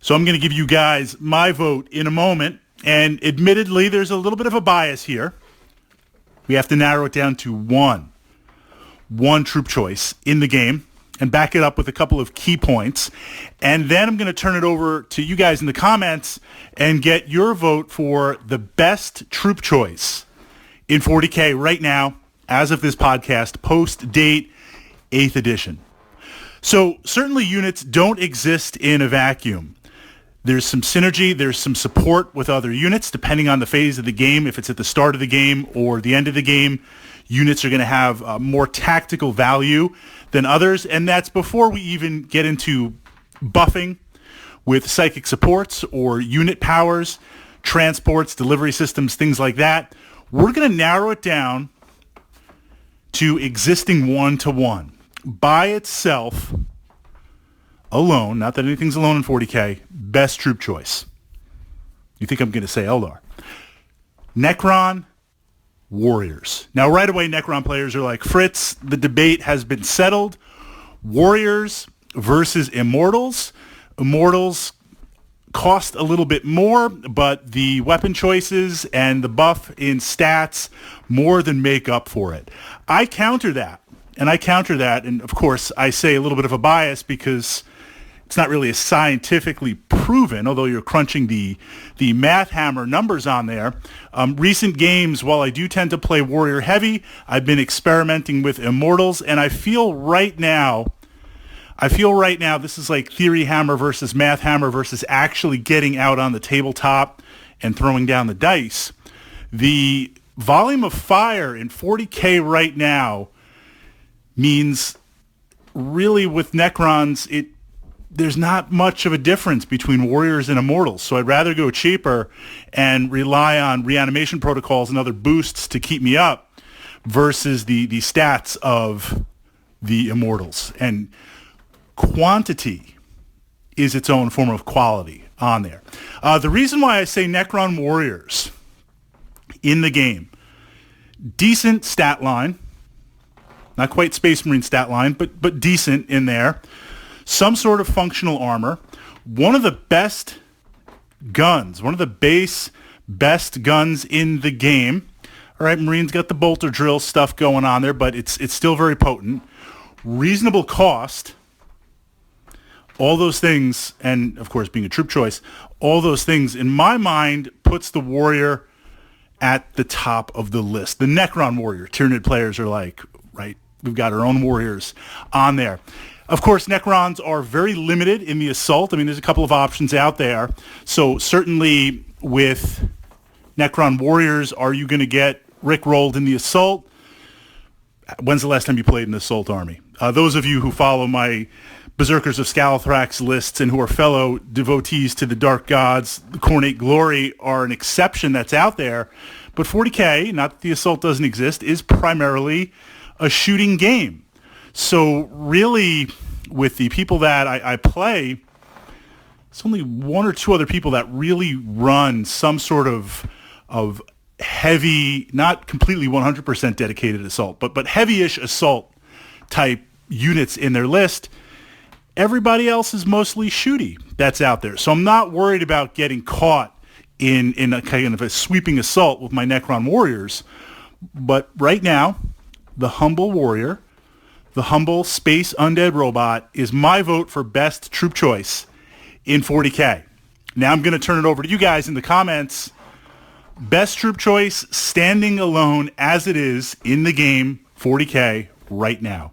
So I'm going to give you guys my vote in a moment. And admittedly, there's a little bit of a bias here. We have to narrow it down to one troop choice in the game and back it up with a couple of key points. And then I'm going to turn it over to you guys in the comments and get your vote for the best troop choice in 40K right now, as of this podcast, post date 8th edition. So certainly units don't exist in a vacuum. There's some synergy, there's some support with other units, depending on the phase of the game. If it's at the start of the game or the end of the game, units are going to have more tactical value than others, and that's before we even get into buffing with psychic supports or unit powers, transports, delivery systems, things like that. We're going to narrow it down to existing 1-to-1. By itself, alone, not that anything's alone in 40K, best troop choice. You think I'm going to say Eldar. Necron Warriors. Now, right away, Necron players are like, Fritz, the debate has been settled. Warriors versus Immortals. Immortals cost a little bit more, but the weapon choices and the buff in stats more than make up for it. I counter that, and of course, I say a little bit of a bias because it's not really scientifically proven, although you're crunching the math hammer numbers on there. Recent games, while I do tend to play Warrior heavy, I've been experimenting with Immortals, and I feel right now this is like theory hammer versus math hammer versus actually getting out on the tabletop and throwing down the dice. The volume of fire in 40K right now means really with Necrons, there's not much of a difference between Warriors and Immortals, so I'd rather go cheaper and rely on reanimation protocols and other boosts to keep me up versus the stats of the Immortals. And quantity is its own form of quality on there. The reason why I say Necron Warriors in the game, decent stat line, not quite Space Marine stat line, but decent in there. Some sort of functional armor. One of the best guns, one of the base best guns in the game. All right, Marine's got the bolter drill stuff going on there, but it's still very potent. Reasonable cost. All those things, and of course being a troop choice, all those things in my mind puts the Warrior at the top of the list. The Necron Warrior. Tyranid players are like, right, we've got our own Warriors on there. Of course, Necrons are very limited in the assault. I mean, there's a couple of options out there. So certainly with Necron Warriors, are you going to get rickrolled in the assault? When's the last time you played an assault army? Those of you who follow my Berserkers of Scalathrax lists and who are fellow devotees to the Dark Gods, the Cornate Glory, are an exception that's out there. But 40K, not that the assault doesn't exist, is primarily a shooting game. So really, with the people that I play, it's only one or two other people that really run some sort of heavy, not completely 100% dedicated assault, but heavy-ish assault type units in their list. Everybody else is mostly shooty that's out there. So I'm not worried about getting caught in a kind of a sweeping assault with my Necron Warriors. But right now, the humble Warrior, the humble space undead robot, is my vote for best troop choice in 40K. Now I'm going to turn it over to you guys in the comments. Best troop choice standing alone as it is in the game 40K right now.